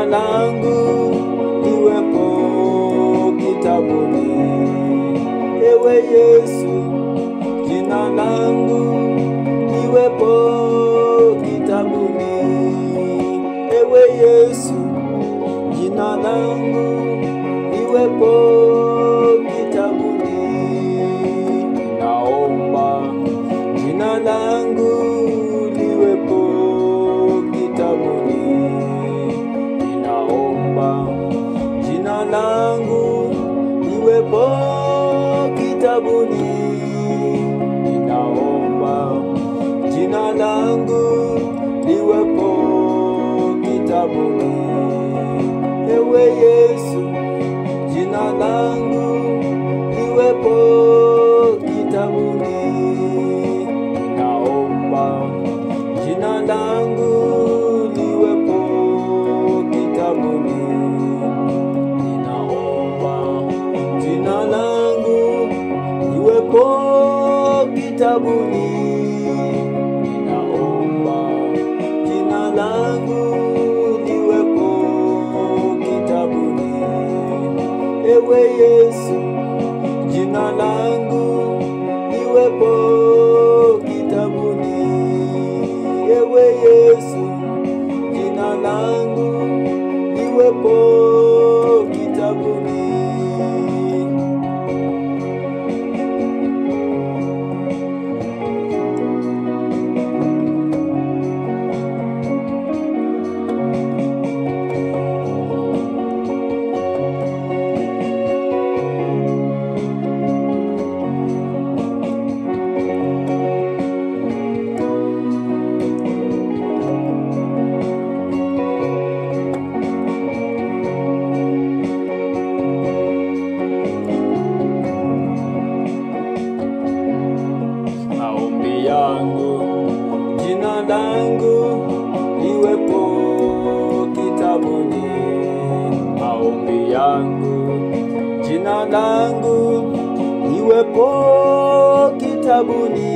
langu liwepo kitabuni. Ewe Yesu, jina langu liwepo kitabuni. Ewe Yesu, jina langu liwepo kitabuni. Naomba jina langu liwepo kitabuni. Ninaomba jina langu liwepo kitabuni. Ninaomba jina langu liwepo kitabuni. Ewe Yesu, jina langu liwepo kitabuni. Ninaomba jina langu liwepo kitabuni. Ninaomba jina langu liwepo kitabuni. Ninaomba jina langu liwepo kitabuni. Ewe Yesu, jina langu liwepo kitabuni. Ewe Yesu, jina langu liwepo kitabuni. Maombi yangu jina langu liwepo kitabuni. Maombi yangu jina langu liwepo kitabuni.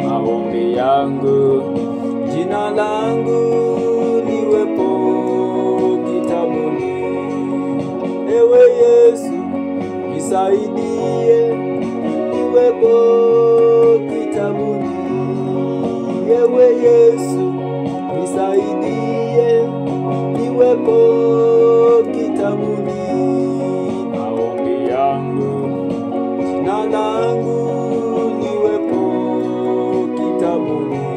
Maombi yangu jina langu liwepo kitabuni. Ewe Yesu, nisaidie liwepo kitabuni. Ewe Yesu, nisaidie liwepo kitabuni. Maombi yangu jina langu liwepo kitabuni.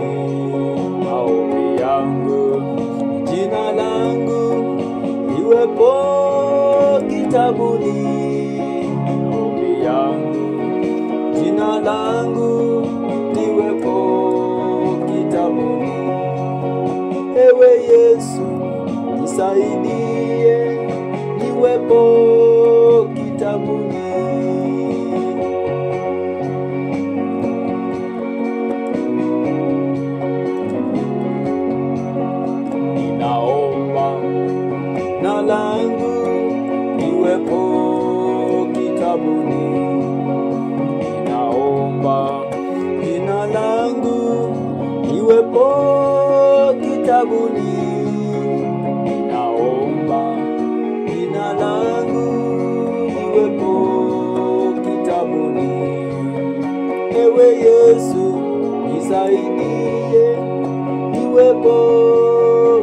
Maombi yangu jina langu liwepo kitabuni. Maombi yangu jina langu liwepo kitabuni. Ewe Yesu, nisaidie liwepo kitabuni. Ninaomba jina langu liwepo kitabuni. Ninaomba jina langu liwepo kitabuni. Ninaomba jina langu liwepo kitabuni. Ewe Yesu, nisaidie liwepo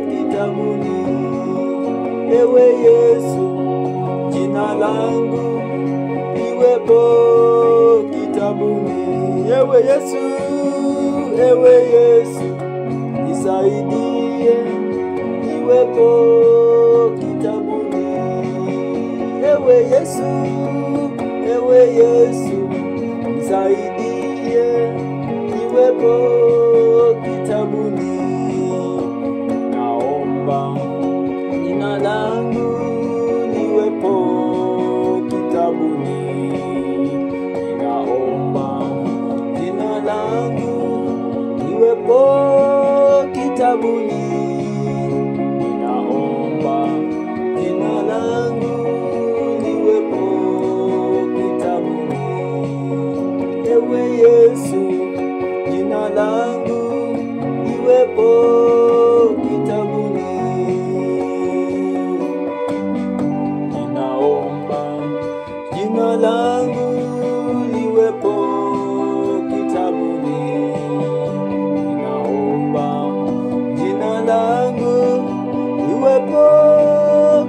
kitabuni. Ewe Yesu, jina langu liwepo kitabuni. Ewe Yesu, ewe Yesu, nisaidie liwepo kitabuni. Ewe Yesu, ewe Yesu, nisaidie liwepo kitabuni. Naomba jina langu liwepo kitabuni. Ninaomba jina langu liwepo kitabuni. Ninaomba jina langu liwepo kitabuni. Ewe Yesu, jina langu liwepo kitabuni. jina langu liwepo kitabuni. Ninaomba jina langu liwepo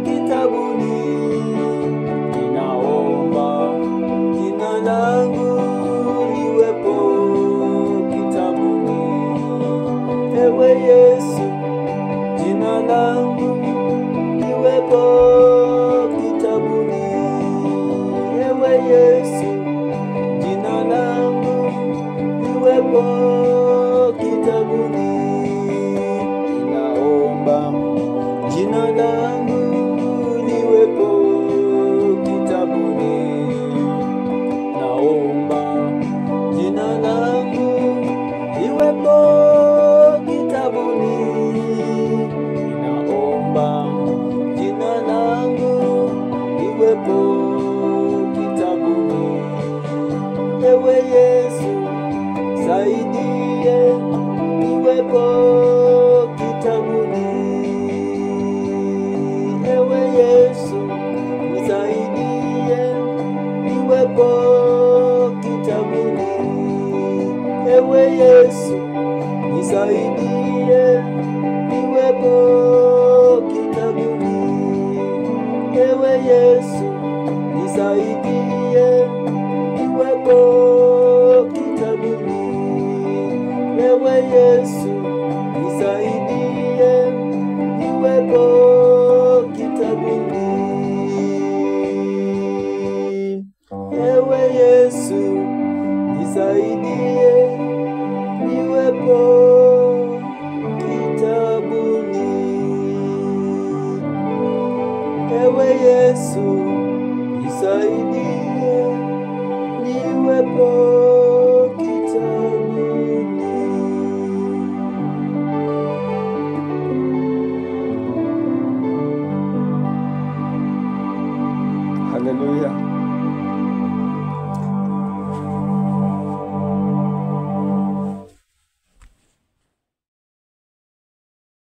kitabuni. Ninaomba jina langu liwepo kitabuni. Ewe Yesu, jina langu liwepo kitabuni. Ewe Yesu, jina langu liwepo kitabuni. Ninaomba jina langu liwepo kitabuni. Naomba jina langu liwepo kitabuni. Ninaomba jina langu liwepo kitabuni. Ewe Yesu, saidie liwepo kitabuni. Ewe Yesu, nisaidie liwepo kitabuni. Ewe Yesu, nisaidie liwepo kitabuni. Ewe Yesu, nisaidie liwepo kitabuni. Ewe Yesu, nisaidie liwepo kitabuni. Ewe Yesu, nisaidie liwepo kitabuni. Ewe Yesu, nisaidie liwepo kitabuni. Haleluya.